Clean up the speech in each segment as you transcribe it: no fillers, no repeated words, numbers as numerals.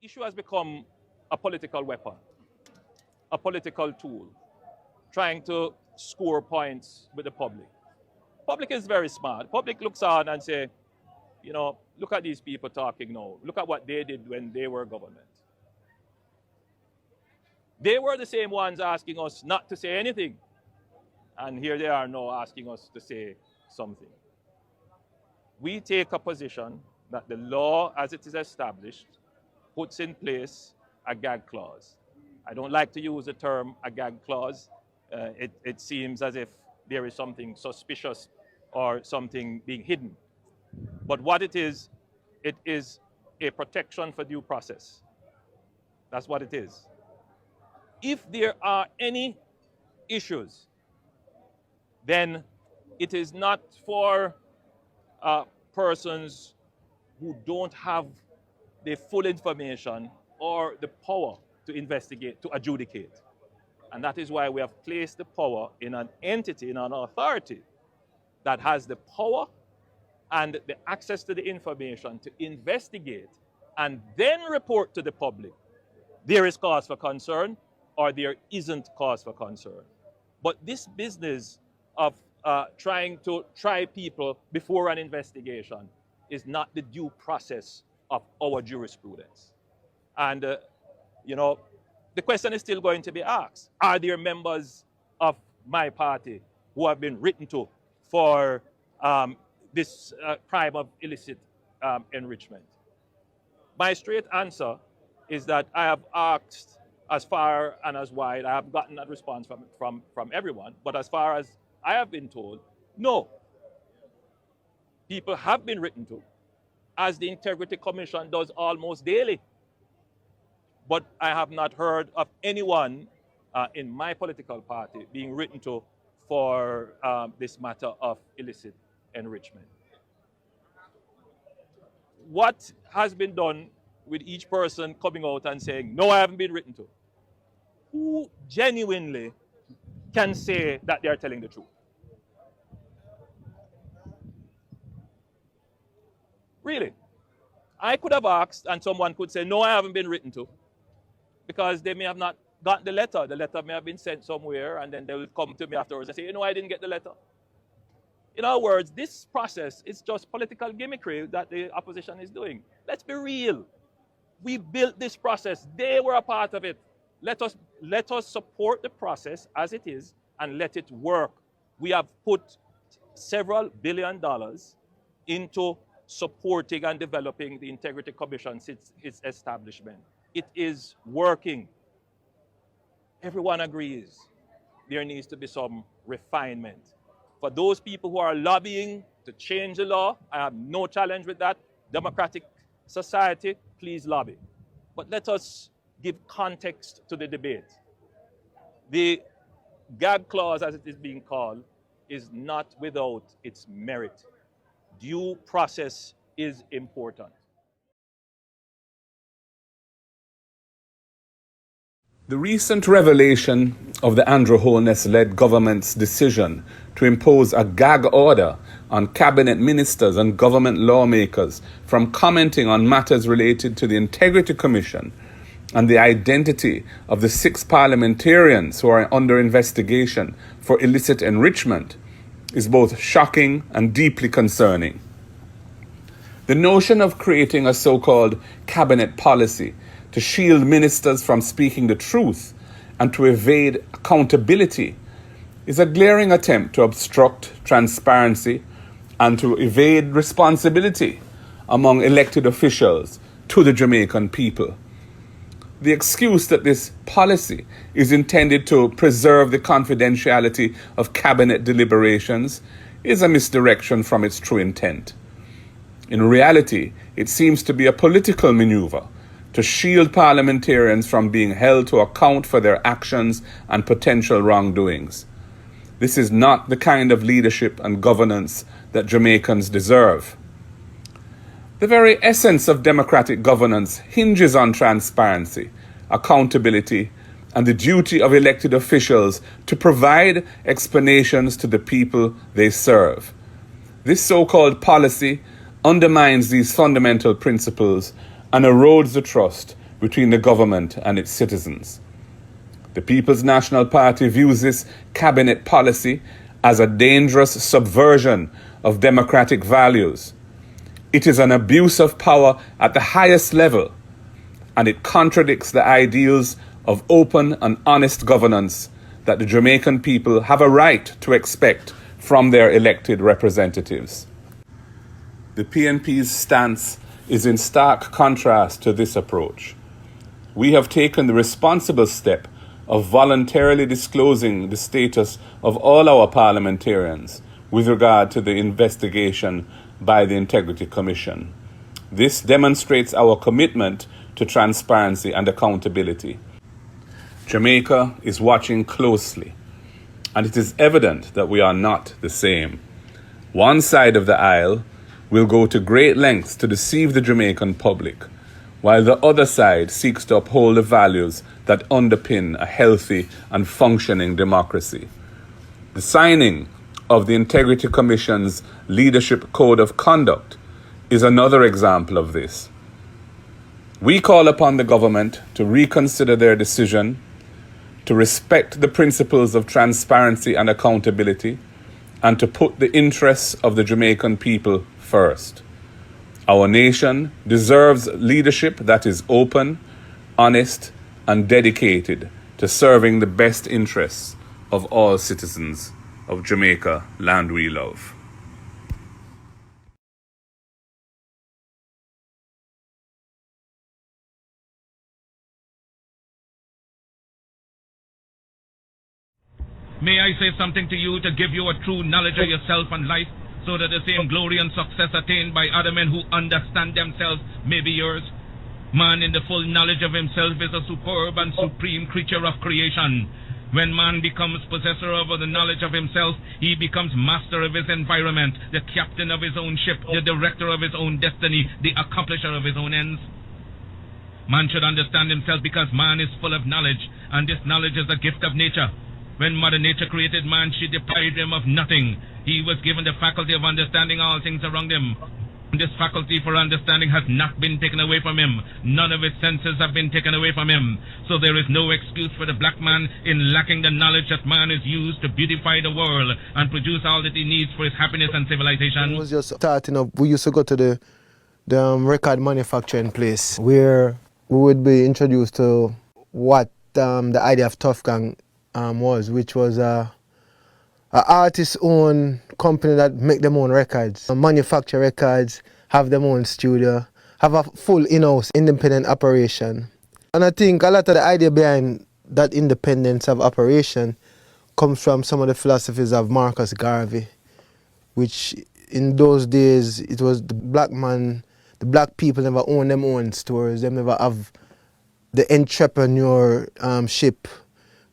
issue has become a political weapon, a political tool, trying to score points with the public. Public is very smart. Public looks on and say, you know, look at these people talking now. Look at what they did when they were government. They were the same ones asking us not to say anything. And here they are now asking us to say something. We take a position that the law as it is established puts in place a gag clause. I don't like to use the term a gag clause. It seems as if there is something suspicious or something being hidden. But what it is a protection for due process. That's what it is. If there are any issues, then it is not for persons who don't have the full information or the power to investigate, to adjudicate. And that is why we have placed the power in an entity, in an authority that has the power and the access to the information to investigate and then report to the public. There is cause for concern or there isn't cause for concern. But this business of trying to try people before an investigation is not the due process of our jurisprudence. And, you know, the question is still going to be asked. Are there members of my party who have been written to for this crime of illicit enrichment? My straight answer is that I have asked as far and as wide. I have gotten that response from everyone, but as far as I have been told, no. People have been written to, as the Integrity Commission does almost daily. But I have not heard of anyone in my political party being written to for this matter of illicit enrichment. What has been done with each person coming out and saying, no, I haven't been written to? Who genuinely can say that they are telling the truth? Really? I could have asked and someone could say, no, I haven't been written to, because they may have not got the letter. The letter may have been sent somewhere and then they will come to me afterwards and say, you know, I didn't get the letter. In other words, this process is just political gimmickry that the opposition is doing. Let's be real. We built this process. They were a part of it. Let us support the process as it is and let it work. We have put several $1 billion into supporting and developing the Integrity Commission since its establishment. It is working. Everyone agrees there needs to be some refinement. For those people who are lobbying to change the law, I have no challenge with that. Democratic society, please lobby. But let us give context to the debate. The gag clause, as it is being called, is not without its merit. Due process is important. The recent revelation of the Andrew Holness-led government's decision to impose a gag order on cabinet ministers and government lawmakers from commenting on matters related to the Integrity Commission and the identity of the 6 parliamentarians who are under investigation for illicit enrichment is both shocking and deeply concerning. The notion of creating a so-called cabinet policy to shield ministers from speaking the truth and to evade accountability is a glaring attempt to obstruct transparency and to evade responsibility among elected officials to the Jamaican people. The excuse that this policy is intended to preserve the confidentiality of cabinet deliberations is a misdirection from its true intent. In reality, it seems to be a political maneuver to shield parliamentarians from being held to account for their actions and potential wrongdoings. This is not the kind of leadership and governance that Jamaicans deserve. The very essence of democratic governance hinges on transparency, accountability, and the duty of elected officials to provide explanations to the people they serve. This so-called policy undermines these fundamental principles and erodes the trust between the government and its citizens. The People's National Party views this cabinet policy as a dangerous subversion of democratic values. It is an abuse of power at the highest level, and it contradicts the ideals of open and honest governance that the Jamaican people have a right to expect from their elected representatives. The PNP's stance is in stark contrast to this approach. We have taken the responsible step of voluntarily disclosing the status of all our parliamentarians with regard to the investigation by the Integrity Commission. This demonstrates our commitment to transparency and accountability. Jamaica is watching closely, and it is evident that we are not the same. One side of the aisle will go to great lengths to deceive the Jamaican public, while the other side seeks to uphold the values that underpin a healthy and functioning democracy. The signing of the Integrity Commission's Leadership Code of Conduct is another example of this. We call upon the government to reconsider their decision, to respect the principles of transparency and accountability, and to put the interests of the Jamaican people first. Our nation deserves leadership that is open, honest, and dedicated to serving the best interests of all citizens of Jamaica, land we love. May I say something to you to give you a true knowledge of yourself and life, so that the same glory and success attained by other men who understand themselves may be yours? Man in the full knowledge of himself is a superb and supreme creature of creation. When man becomes possessor of the knowledge of himself, he becomes master of his environment, the captain of his own ship, the director of his own destiny, the accomplisher of his own ends. Man should understand himself because man is full of knowledge, and this knowledge is a gift of nature. When Mother Nature created man, she deprived him of nothing. He was given the faculty of understanding all things around him. This faculty for understanding has not been taken away from him. None of his senses have been taken away from him. So there is no excuse for the black man in lacking the knowledge that man is used to beautify the world and produce all that he needs for his happiness and civilization. It was just starting up. We used to go to the record manufacturing place where we would be introduced to what the idea of Tough Gang was, which was a artist-owned company that make them own records, manufacture records, have them own studio, have a full in-house independent operation. And I think a lot of the idea behind that independence of operation comes from some of the philosophies of Marcus Garvey, which in those days it was the black man, the black people never own them own stores, they never have the entrepreneurship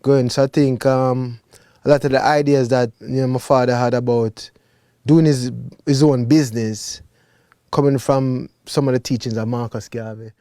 going. So I think a lot of the ideas that my father had about doing his own business coming from some of the teachings of Marcus Garvey.